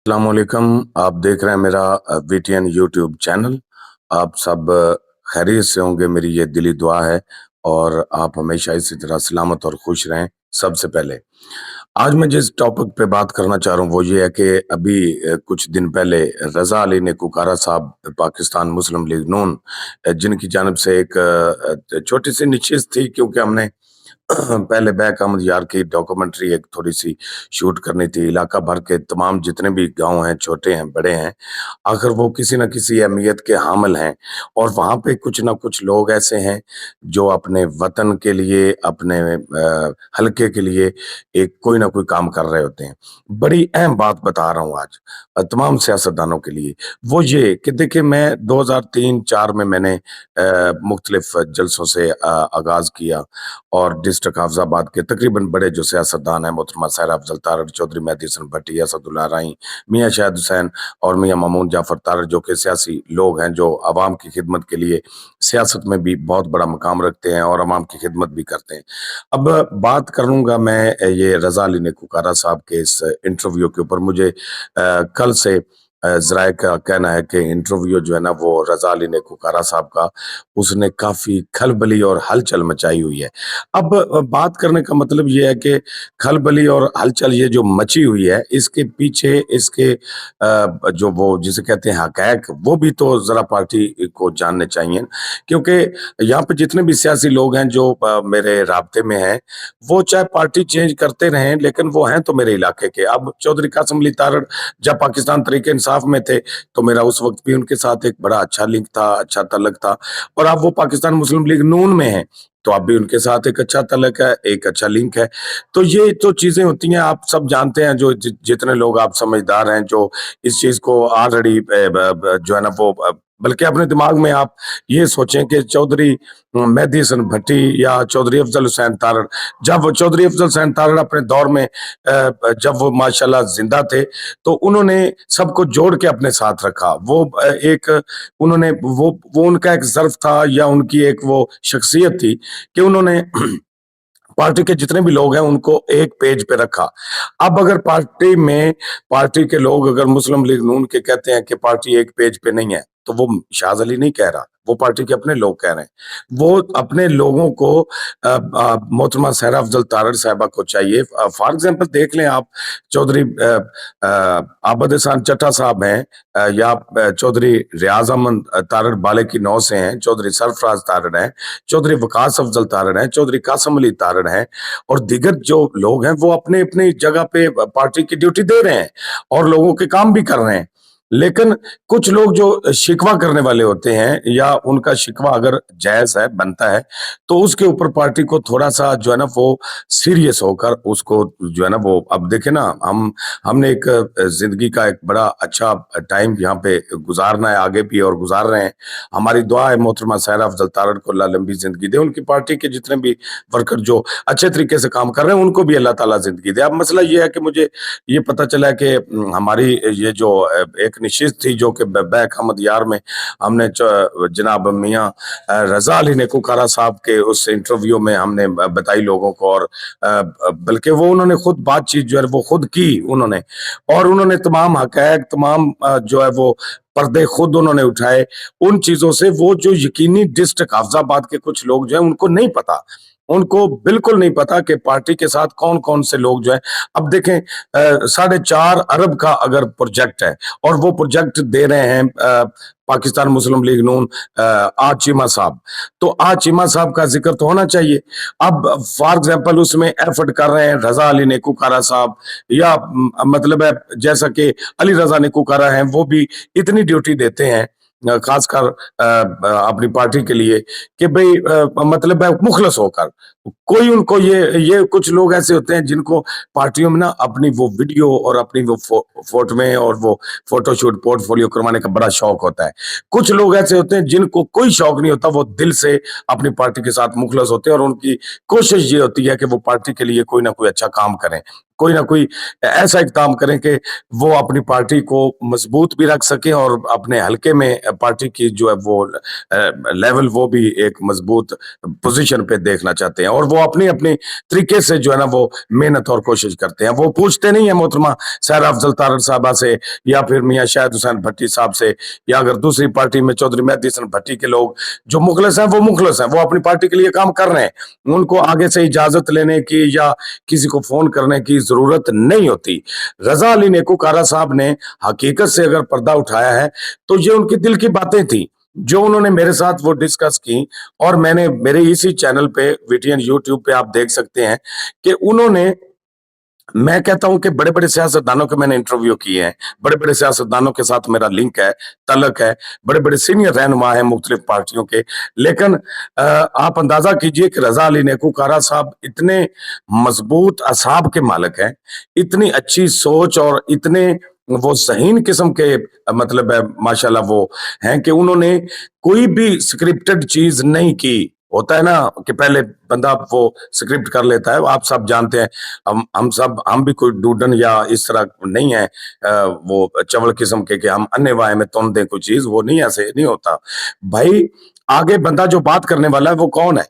अस्सलामुअलैकुम। आप देख रहे हैं मेरा वीटीएन यूट्यूब चैनल। आप सब खैरियत से होंगे, मेरी ये दिली दुआ है। और आप हमेशा इसी तरह सलामत और खुश रहें। सबसे पहले आज मैं जिस टॉपिक पे बात करना चाह रहा हूँ वो ये है कि अभी कुछ दिन पहले रजा अली नेकूकारा साहब, पाकिस्तान मुस्लिम लीग नून, जिनकी जानिब से एक छोटी सी निशिस्त थी, क्योंकि हमने पहले बैक अहमद यार की डॉक्यूमेंट्री एक थोड़ी सी शूट करनी थी। इलाका भर के तमाम जितने भी गांव हैं, छोटे हैं बड़े हैं, आखिर वो किसी न किसी अहमियत के हामिल हैं। और वहाँ पे कुछ ना कुछ लोग ऐसे हैं जो अपने वतन के लिए, अपने हलके के लिए एक कोई ना कोई काम कर रहे होते हैं। बड़ी अहम बात बता रहा हूँ आज तमाम सियासतदानों के लिए। वो ये कि देखिए, मैं 2003-4 में मैंने मुख्तलिफ जलसों से आगाज किया, और डिस्ट्रिक्ट हाफिजाबाद के तकरीबन बड़े जो सियासतदान हैं, मोहतरमा साहिरा अफजल तारड़, चौधरी मेहदी हसन भट्टी, असदुल्ला राई, मियाँ शाहिद हुसैन और मियाँ मामून जाफर तारड़, जो कि सियासी लोग हैं जो अवाम की खिदमत के लिए सियासत में भी बहुत बड़ा मकाम रखते हैं और अवाम की खिदमत भी करते हैं। अब बात करूंगा मैं ये रजा अली नेकूकारा साहब के इस इंटरव्यू के ऊपर। मुझे कल से ज़राए का कहना है कि इंटरव्यू जो है ना वो रजा अली नेकूकारा साहब का, उसने काफी खलबली और हलचल मचाई हुई है। अब बात करने का मतलब ये है कि खलबली और हलचल ये जो मची हुई है, इसके पीछे इसके जो वो जिसे कहते हैं हकैक, वो भी तो जरा पार्टी को जानने चाहिए। क्योंकि यहाँ पे जितने भी सियासी लोग हैं जो मेरे राब्ते में हैं, वो चाहे पार्टी चेंज करते रहें, लेकिन वो हैं तो मेरे इलाके के। अब चौधरी कासिम अली तारड़ जब पाकिस्तान तहरीक इंसाफ में थे, तो मेरा उस वक्त भी उनके साथ एक बड़ा अच्छा लिंक था, अच्छा तल्लक था। और अब वो पाकिस्तान मुस्लिम लीग नून में हैं, तो अब भी उनके साथ एक अच्छा तल्लक है, एक अच्छा लिंक है। तो ये तो चीजें होती हैं, आप सब जानते हैं। जो जितने लोग आप समझदार हैं, जो इस चीज को ऑलरेडी जो है ना वो बल्कि अपने दिमाग में आप ये सोचें कि चौधरी मेहदी हसन भट्टी या चौधरी अफजल हुसैन तारड़, जब चौधरी अफजल हुसैन तारड़ अपने दौर में जब वो माशाल्लाह जिंदा थे, तो उन्होंने सबको जोड़ के अपने साथ रखा। वो एक उन्होंने वो उनका एक ज़र्फ था, या उनकी एक वो शख्सियत थी कि उन्होंने पार्टी के जितने भी लोग हैं उनको एक पेज पे रखा। अब अगर पार्टी के लोग अगर मुस्लिम लीग नून के कहते हैं कि पार्टी एक पेज पे नहीं है, तो वो शाहज अली नहीं कह रहा, वो पार्टी के अपने लोग कह रहे हैं। वो अपने लोगों को मोहतरमा साहिरा अफजल तारड़ साहिबा को चाहिए। फॉर एग्जाम्पल देख लें आप, चौधरी आबद एहसान चट्टा साहब हैं, या चौधरी रियाज अहमद तारड़ बाले की नौ से हैं, चौधरी सरफराज तारड़ हैं, चौधरी वकास अफजल तारड़ हैं, चौधरी कासम अली तारड़ हैं, और दीगर जो लोग हैं वो अपने अपनी जगह पे पार्टी की ड्यूटी दे रहे हैं और लोगों के काम भी कर रहे हैं। लेकिन कुछ लोग जो शिकवा करने वाले होते हैं, या उनका शिकवा अगर जायज है, बनता है, तो उसके ऊपर पार्टी को थोड़ा सा जो है ना वो सीरियस होकर उसको जो है ना वो, अब देखे ना, हमने एक जिंदगी का एक बड़ा अच्छा टाइम यहाँ पे गुजारना है, आगे भी और गुजार रहे हैं। हमारी दुआ है मोहतरमा साहिरा अफजल तारड़ को अल्लाह लंबी जिंदगी दे, उनकी पार्टी के जितने भी वर्कर जो अच्छे तरीके से काम कर रहे हैं उनको भी अल्लाह ताला जिंदगी दे। अब मसला ये है कि मुझे ये पता चला है कि हमारी ये जो एक निशिस्त थी, जो कि बैक अहमद यार में हमने जनाब मियाँ रजा अली नेकूकारा साहब के उस इंटरव्यू में हमने बताई लोगों को, और बल्कि वो उन्होंने खुद बातचीत जो है वो खुद की उन्होंने, और उन्होंने तमाम हकैक, तमाम जो है वो पर्दे खुद उन्होंने उठाए। उन चीजों से वो जो यकीनी डिस्ट्रिक्ट हाफिजाबाद के कुछ लोग जो है उनको नहीं पता, उनको बिल्कुल नहीं पता कि पार्टी के साथ कौन कौन से लोग जो है। अब देखें, 4.5 अरब का अगर प्रोजेक्ट है, और वो प्रोजेक्ट दे रहे हैं पाकिस्तान मुस्लिम लीग नून, आ चीमा साहब, तो आ चीमा साहब का जिक्र तो होना चाहिए। अब फॉर एग्जांपल उसमें एफर्ट कर रहे हैं रजा अली नेकूकारा साहब, या मतलब है जैसा कि अली रजा नेकूकारा हैं, वो भी इतनी ड्यूटी देते हैं खासकर अपनी पार्टी के लिए कि भाई मतलब है मुखलस होकर। कोई उनको ये कुछ लोग ऐसे होते हैं जिनको पार्टियों में ना अपनी वो वीडियो और अपनी वो फोटो में और वो फोटोशूट पोर्टफोलियो करवाने का बड़ा शौक होता है। कुछ लोग ऐसे होते हैं जिनको कोई शौक नहीं होता, वो दिल से अपनी पार्टी के साथ मुखलस होते हैं, और उनकी कोशिश ये होती है कि वो पार्टी के लिए कोई ना कोई अच्छा काम करें, कोई ना कोई ऐसा इकदाम करें कि वो अपनी पार्टी को मजबूत भी रख सकें और अपने हलके में पार्टी की जो है वो लेवल वो भी एक मजबूत पोजीशन पे देखना चाहते हैं और वो अपनी अपनी तरीके से जो है ना वो मेहनत और कोशिश करते हैं। वो पूछते नहीं है मोहतरमा सहरा अफजल तारड़ साहबा से या फिर मियाँ शाहिद हुसैन भट्टी साहब से या अगर दूसरी पार्टी में चौधरी मेहदी हसन भट्टी के लोग जो मुखलस हैं वो मुखलस हैं, वो अपनी पार्टी के लिए काम कर रहे हैं। उनको आगे से इजाजत लेने की या किसी को फोन करने की जरूरत नहीं होती। रजा अली नेकूकारा साहब ने हकीकत से अगर पर्दा उठाया है तो ये उनके दिल की बातें थी जो उन्होंने मेरे साथ वो डिस्कस की और मैंने मेरे इसी चैनल पे वीटीएन यूट्यूब पे आप देख सकते हैं कि उन्होंने मैं कहता हूं कि बड़े बड़े सियासतदानों के मैंने इंटरव्यू किए हैं, बड़े बड़े सियासतदानों के साथ मेरा लिंक है, तलक है, बड़े बड़े सीनियर रहनुमा हैं मुख्तलिफ पार्टियों के। लेकिन आप अंदाजा कीजिए कि रजा अली नेकूकारा साहब इतने मजबूत असाब के मालिक हैं, इतनी अच्छी सोच और इतने वो ज़हीन किस्म के मतलब माशाल्लाह वो हैं कि उन्होंने कोई भी स्क्रिप्टेड चीज नहीं की। होता है ना कि पहले बंदा वो स्क्रिप्ट कर लेता है, आप सब जानते हैं। हम भी कोई डूडन या इस तरह नहीं है वो चवल किस्म के कि हम अन्य वाय में तुम दे कोई चीज, वो नहीं, ऐसे नहीं होता भाई। आगे बंदा जो बात करने वाला है वो कौन है?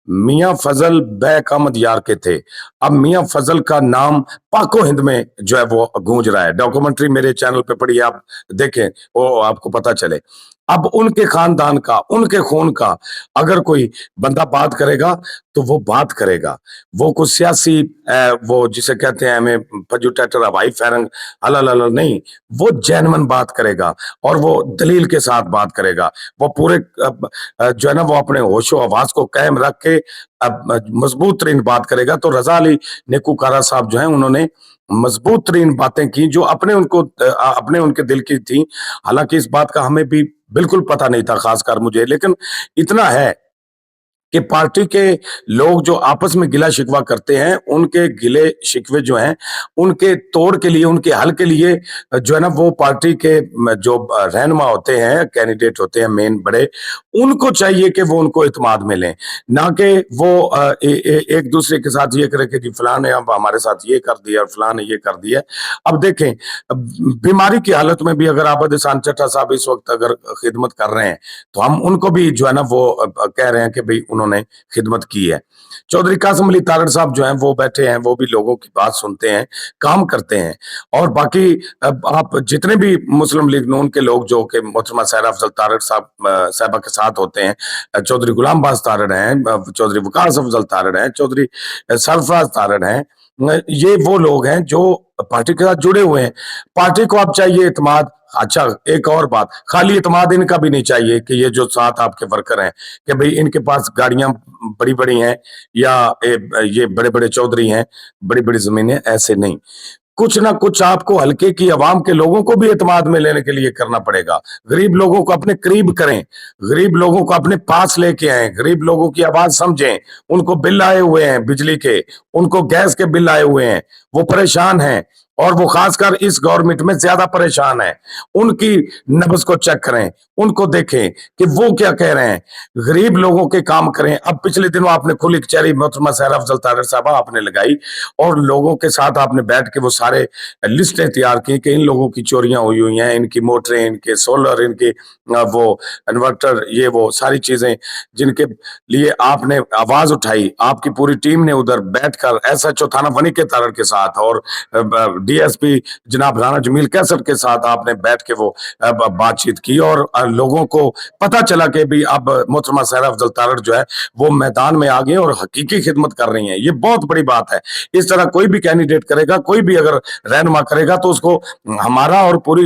मियां फजल बैक अहमद यार के थे। अब मियां फजल का नाम पाको हिंद में जो है वो गूंज रहा है। डॉक्यूमेंट्री मेरे चैनल पे पड़ी, आप देखें, वो आपको पता चले। अब उनके खानदान का, उनके खून का अगर कोई बंदा बात करेगा तो वो बात करेगा। वो कुछ सियासी वो जिसे कहते हैं हमें फजूटेटर हवाई फैरंग हलल नहीं, वो जेन्युइन बात करेगा और वो दलील के साथ बात करेगा। वो पूरे जो है ना वो अपने होशो आवाज को कायम रख के मजबूत तरीन बात करेगा। तो रजा अली नेकूकारा साहब जो है उन्होंने मजबूत तरीन बातें की जो अपने उनके दिल की थी। हालांकि इस बात का हमें भी बिल्कुल पता नहीं था, खासकर मुझे, लेकिन इतना है कि पार्टी के लोग जो आपस में गिला शिकवा करते हैं, उनके गिले शिकवे जो हैं, उनके तोड़ के लिए, उनके हल के लिए जो है ना वो पार्टी के जो रहनुमा होते हैं, कैंडिडेट होते हैं मेन बड़े, उनको चाहिए कि वो उनको इत्मीनान में लें, ना कि वो एक दूसरे के साथ ये करे कि जी फलां ने अब हमारे साथ ये कर दिया और फलां ने ये कर दिया। अब देखें, बीमारी की हालत में भी अगर आबद एहसान चट्टा साहब इस वक्त अगर खिदमत कर रहे हैं तो हम उनको भी जो है ना वो कह रहे हैं कि भाई उन्होंने खिदमत की है। चौधरी कासिम अली तारड़ साहब जो हैं वो बैठे हैं, वो भी लोगों की बात सुनते हैं, काम करते हैं। और बाकी आप जितने भी मुस्लिम लीग नून के लोग जो कि मोहतरमा सहरा अफजल तारड़ साहबा के साथ होते हैं, चौधरी गुलाम बाज तारड़ हैं, चौधरी वकास अफजल तारड़ हैं, चौधरी सरफराज तारड़ हैं, ये वो लोग हैं जो पार्टी के साथ जुड़े हुए हैं। पार्टी को अब चाहिए इत्मीनान। अच्छा, एक और बात, खाली इत्मीनान इनका भी नहीं चाहिए कि ये जो साथ आपके वर्कर हैं कि भाई इनके पास गाड़ियां बड़ी बड़ी हैं या ये बड़े बड़े चौधरी हैं, बड़ी बड़ी जमीनें, ऐसे नहीं। कुछ ना कुछ आपको हल्के की आवाम के लोगों को भी एतमाद में लेने के लिए करना पड़ेगा। गरीब लोगों को अपने करीब करें, गरीब लोगों को अपने पास लेके आए, गरीब लोगों की आवाज समझें। उनको बिल आए हुए हैं बिजली के, उनको गैस के बिल आए हुए हैं, वो परेशान हैं और वो खासकर इस गवर्नमेंट में ज्यादा परेशान है। उनकी नब्ज को चेक करें, उनको देखें कि वो क्या कह रहे हैं, गरीब लोगों के काम करें। अब पिछले दिनों आपने खुली कचहरी मोहतरमा सहरा अफजल तारड़ साहबा आपने लगाई और लोगों के साथ आपने बैठ के वो सारे लिस्टें तैयार की कि इन लोगों की चोरियां हुई हुई हैं, इनकी मोटरें, इनके सोलर, इनके वो इन्वर्टर, ये वो सारी चीजें जिनके लिए आपने आवाज उठाई। आपकी पूरी टीम ने उधर बैठकर एसएचओ थाना वनी के तारड़ के साथ और डीएसपी जनाब राणा जमील कैसर के साथ आपने बैठ के वो बातचीत की और लोगों को पता चला कि भी अब मोहतरमा सहरा अफजल तारड़ जो है वो मैदान में आ गए और हकीकी खिदमत कर रही हैं। ये बहुत बड़ी बात है। इस तरह कोई भी कैंडिडेट करेगा, कोई भी अगर रहनुमा करेगा तो उसको हमारा और पूरी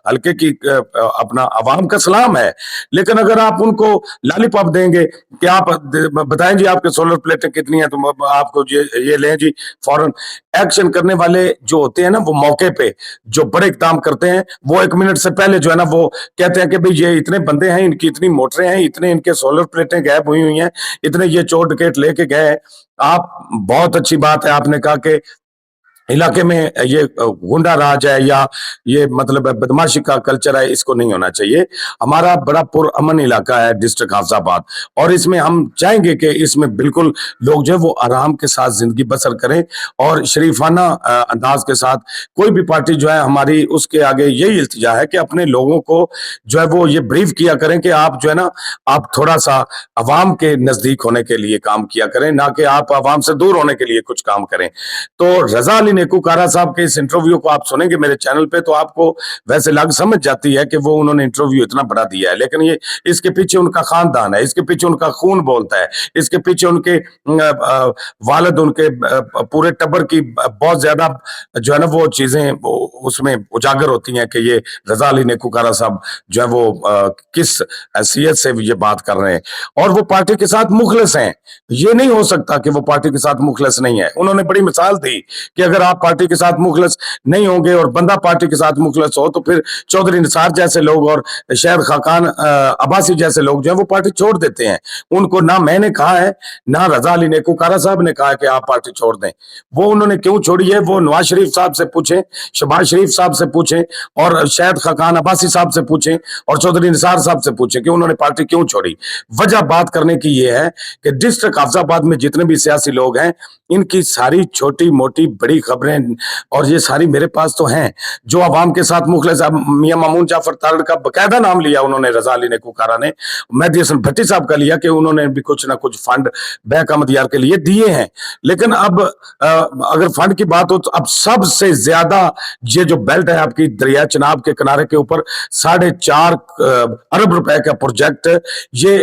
हल्के की अपना अवाम का सलाम है। लेकिन अगर आप उनको लॉलीपॉप देंगे कि आप बताएं जी आपके सोलर प्लेटें कितनी हैं, तो आपको ये लें जी, फौरन एक्शन करने वाले जो होते हैं ना वो मौके पे जो बड़े इकदाम करते हैं, वो 1 मिनट से पहले जो है ना वो कहते हैं कि भाई ये इतने बंदे हैं, इनकी इतनी मोटरें हैं, इतने इनके सोलर प्लेटें गायब हुई हुई हैं, इतने ये चोर डकैत लेके गए। आप बहुत अच्छी बात है आपने कहा कि इलाके में ये गुंडा राज है या ये मतलब बदमाशी का कल्चर है, इसको नहीं होना चाहिए। हमारा बड़ा पुरअमन इलाका है डिस्ट्रिक्ट हाफिजाबाद, और इसमें हम चाहेंगे कि इसमें बिल्कुल लोग जो है वो आराम के साथ जिंदगी बसर करें और शरीफाना अंदाज के साथ। कोई भी पार्टी जो है हमारी, उसके आगे यही इल्तिजा है कि अपने लोगों को जो है वो ये ब्रीफ किया करें कि आप जो है ना, आप थोड़ा सा अवाम के नजदीक होने के लिए काम किया करें, ना कि आप अवाम से दूर होने के लिए कुछ काम करें। तो रजा अली नेकूकारा साहब के इस इंटरव्यू को आप सुनेंगे मेरे चैनल पे, तो आपको वैसे लग समझ जाती है कि वो उन्होंने इंटरव्यू इतना बड़ा दिया है, लेकिन ये इसके पीछे उनका खानदान है, इसके पीछे उनका खून बोलता है, इसके पीछे उनके वालिद, उनके पूरे टब्बर की बहुत ज्यादा जो है ना वो चीजें उसमें उजागर होती हैं कि ये रजा अली नेकूकारा साहब जो है वो किस हैसियत से ये बात कर रहे हैं, और वो पार्टी के साथ मुखलिस हैं। ये नहीं हो सकता कि वो पार्टी के साथ मुखलिस नहीं है। उन्होंने बड़ी मिसाल दी कि अगर आप पार्टी के साथ मुखलिस नहीं होंगे और बंदा पार्टी के साथ मुखलिस हो, तो फिर चौधरी निसार जैसे लोग और शहद खाकान अब्बासी जैसे लोग जो है वो पार्टी छोड़ देते हैं। उनको ना मैंने कहा है, ना रजा अली नेकूकारा साहब ने कहा है कि आप पार्टी छोड़ दें। वो उन्होंने क्यों छोड़ी है, वो नवाज शरीफ साहब से पूछें, शहबाज शरीफ साहब से पूछें, और शहद खाकान अब्बासी साहब से पूछें, और चौधरी निसार साहब से पूछें कि उन्होंने पार्टी क्यों छोड़ी। वजह बात करने की ये है कि डिस्ट्रिक्ट हाफिजाबाद में जितने भी सियासी लोग हैं, इनकी सारी छोटी मोटी बड़ी खबरें, और ये सारी मेरे पास तो हैं, जो अवाम के साथ मुखलिस। मियां मामून जाफर तारड़ का बकायदा नाम लिया उन्होंने, रजा अली नेकूकारा ने, मेहदी हसन भट्टी साहब का लिया कि उन्होंने भी कुछ ना कुछ फंड बैक अहमदियार के लिए दिए हैं। लेकिन अब अगर फंड की बात हो, तो अब सबसे ज्यादा ये जो बेल्ट है आपकी दरिया चिनाब के किनारे के ऊपर, 4.5 अरब रुपए का प्रोजेक्ट, ये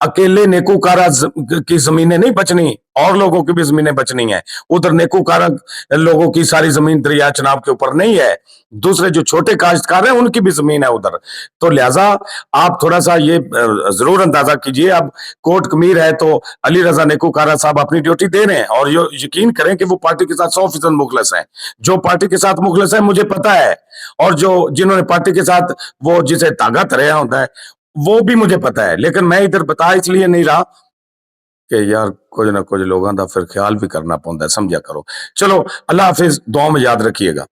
अकेले नेकूकारा की जमीनें नहीं बचनी, और लोगों की भी जमीनें बचनी है। उधर नेकूकारा लोगों की सारी जमीन दरिया चनाब के ऊपर नहीं है, दूसरे जो छोटे काश्तकार हैं उनकी भी जमीन है उधर। तो लिहाजा आप थोड़ा सा ये जरूर अंदाजा कीजिए। अब कोर्ट कमीर है तो अली रजा नेकूकारा साहब अपनी ड्यूटी दे रहे हैं, और यकीन करें कि वो पार्टी के साथ 100% मुखलिस है। जो पार्टी के साथ मुखलिस है मुझे पता है, और जो जिन्होंने पार्टी के साथ वो जिसे तागा तरया होता है वो भी मुझे पता है। लेकिन मैं इधर बता इसलिए नहीं रहा कि यार कुछ ना कुछ लोगों का फिर ख्याल भी करना पौंदा है, समझा करो। चलो, अल्लाह हाफिज, दुआ में याद रखिएगा।